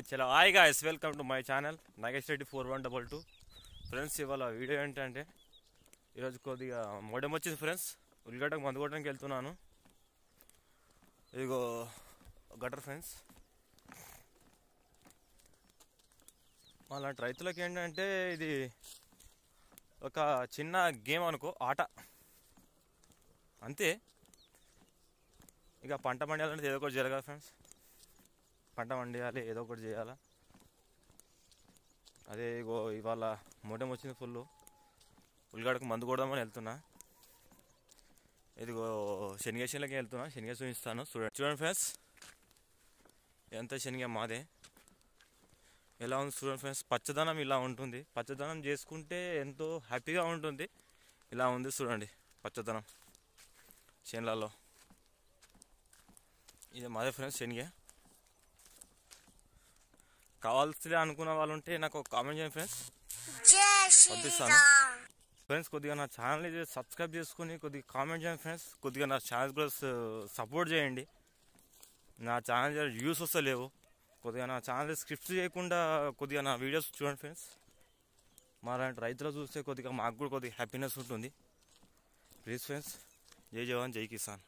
చలో hi guys, welcome to my channel Nagesh Reddy 4122. Friends, ఇవాళ video ఏంటంటే ఈరోజు కొద్దిగా మోడెం వచ్చింది ఫ్రెండ్స్. ఉల్లిగడ్డకు మందు కొట్టడానికి వెళ్తున్నాను. ఇదిగో గటర్ ఫ్రెండ్స్. అలాంటి రైతులకి ఏంటంటే ఇది ఒక చిన్న గేమ్ అనుకో, ఆట అంతే. ఇక పంట పండియాలంటే ఏదో ఒకటి జరగాలి ఫ్రెండ్స్. పంట పండియాలి, ఏదో ఒకటి చేయాలా. అదే ఇగో ఇవాళ మోటం వచ్చింది ఫుల్. ఉల్లిగడ్డకు మందు కొడదామని వెళ్తున్నా. ఇదిగో శనగ చేనులకి వెళ్తున్నా. శనగ చూపిస్తాను, చూడండి ఫ్రెండ్స్. ఎంత శనగ మాదే, ఎలా ఉంది చూడండి ఫ్రెండ్స్. పచ్చదనం ఇలా ఉంటుంది. పచ్చదనం చేసుకుంటే ఎంతో హ్యాపీగా ఉంటుంది. ఇలా ఉంది చూడండి పచ్చదనం చేనులలో. ఇది మాదే ఫ్రెండ్స్ శనగ. కావాల్సి అనుకున్న వాళ్ళు ఉంటే నాకు ఒక కామెంట్ చేయండి ఫ్రెండ్స్, పంపిస్తాను. ఫ్రెండ్స్, కొద్దిగా నా ఛానల్ సబ్స్క్రైబ్ చేసుకుని కొద్దిగా కామెంట్ చేయండి ఫ్రెండ్స్. కొద్దిగా నా ఛానల్ కూడా సపోర్ట్ చేయండి. నా ఛానల్ వ్యూస్ వస్తలేవు. కొద్దిగా నా ఛానల్ స్క్రిప్ట్స్ చేయకుండా కొద్దిగా నా వీడియోస్ చూడండి ఫ్రెండ్స్. మా లాంటి రైతులు చూస్తే కొద్దిగా మాకు కూడా కొద్దిగా హ్యాపీనెస్ ఉంటుంది. ప్లీజ్ ఫ్రెండ్స్, జై జవాన్ జై కిసాన్.